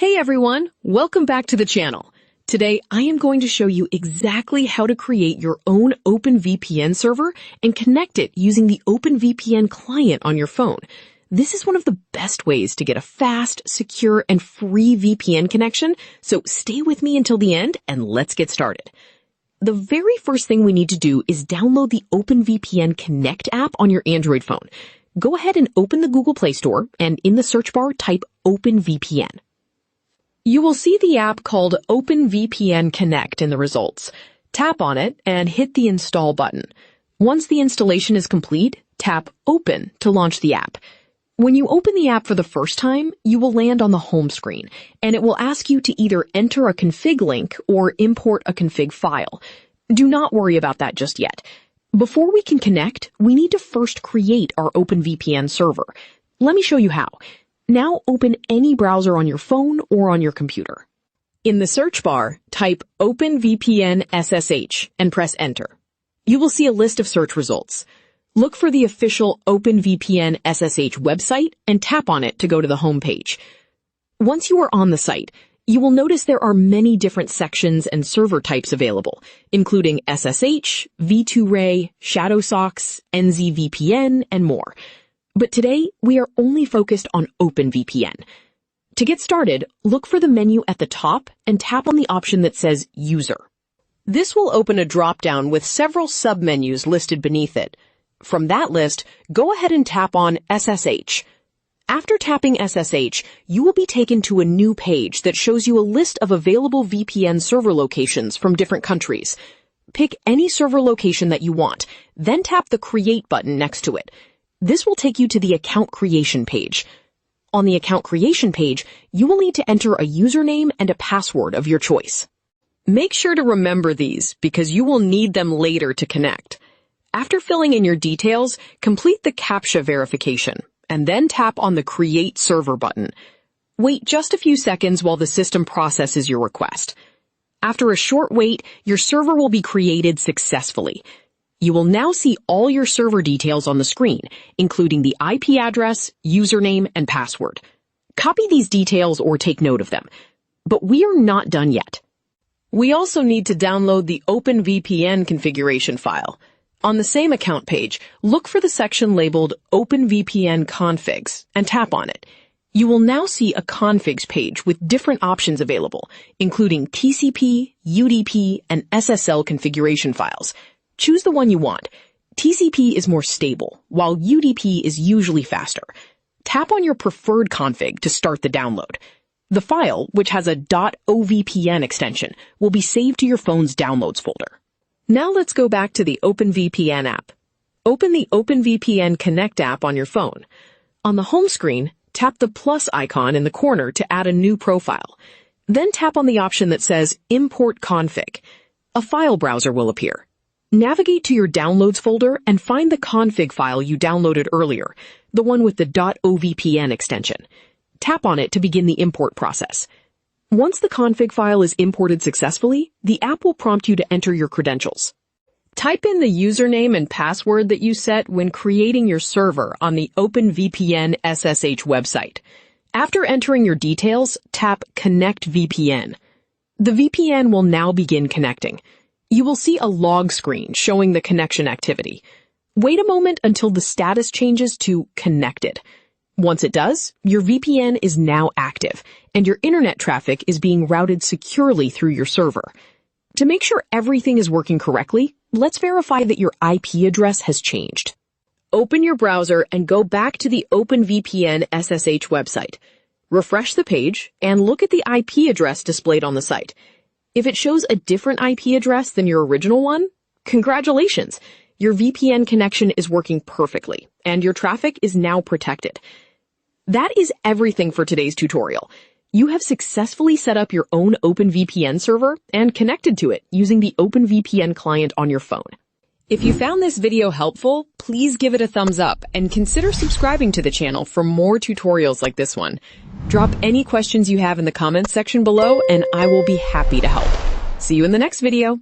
Hey everyone, welcome back to the channel. Today I am going to show you exactly how to create your own OpenVPN server and connect it using the OpenVPN client on your phone. This is one of the best ways to get a fast, secure, and free VPN connection, so stay with me until the end and let's get started. The very first thing we need to do is download the OpenVPN Connect app on your Android phone. Go ahead and open the Google Play Store and in the search bar type OpenVPN. You will see the app called OpenVPN Connect in the results. Tap on it and hit the install button. Once the installation is complete, tap Open to launch the app. When you open the app for the first time, you will land on the home screen, and it will ask you to either enter a config link or import a config file. Do not worry about that just yet. Before we can connect, we need to first create our OpenVPN server. Let me show you how. Now open any browser on your phone or on your computer. In the search bar, type OpenVPN SSH and press enter. You will see a list of search results. Look for the official OpenVPN SSH website and tap on it to go to the home page. Once you are on the site, you will notice there are many different sections and server types available, including SSH, V2Ray, ShadowSox, NZVPN, and more. But today, we are only focused on OpenVPN. To get started, look for the menu at the top and tap on the option that says User. This will open a drop-down with several submenus listed beneath it. From that list, go ahead and tap on SSH. After tapping SSH, you will be taken to a new page that shows you a list of available VPN server locations from different countries. Pick any server location that you want, then tap the Create button next to it. This will take you to the account creation page. On the account creation page, you will need to enter a username and a password of your choice. Make sure to remember these because you will need them later to connect. After filling in your details, complete the CAPTCHA verification and then tap on the Create Server button. Wait just a few seconds while the system processes your request. After a short wait, your server will be created successfully. You will now see all your server details on the screen, including the IP address, username, and password. Copy these details or take note of them. But we are not done yet. We also need to download the OpenVPN configuration file. On the same account page, look for the section labeled OpenVPN Configs and tap on it. You will now see a configs page with different options available, including TCP, UDP, and SSL configuration files. Choose the one you want. TCP is more stable, while UDP is usually faster. Tap on your preferred config to start the download. The file, which has a .ovpn extension, will be saved to your phone's downloads folder. Now let's go back to the OpenVPN app. Open the OpenVPN Connect app on your phone. On the home screen, tap the plus icon in the corner to add a new profile. Then tap on the option that says Import Config. A file browser will appear. Navigate to your Downloads folder and find the config file you downloaded earlier, the one with the .ovpn extension. Tap on it to begin the import process. Once the config file is imported successfully, the app will prompt you to enter your credentials. Type in the username and password that you set when creating your server on the OpenVPN SSH website. After entering your details, tap Connect VPN. The VPN will now begin connecting. You will see a log screen showing the connection activity. Wait a moment until the status changes to Connected. Once it does, your VPN is now active, and your internet traffic is being routed securely through your server. To make sure everything is working correctly, let's verify that your IP address has changed. Open your browser and go back to the OpenVPN SSH website. Refresh the page and look at the IP address displayed on the site. If it shows a different IP address than your original one, congratulations! Your VPN connection is working perfectly, and your traffic is now protected. That is everything for today's tutorial. You have successfully set up your own OpenVPN server and connected to it using the OpenVPN client on your phone. If you found this video helpful, please give it a thumbs up and consider subscribing to the channel for more tutorials like this one. Drop any questions you have in the comments section below and I will be happy to help. See you in the next video.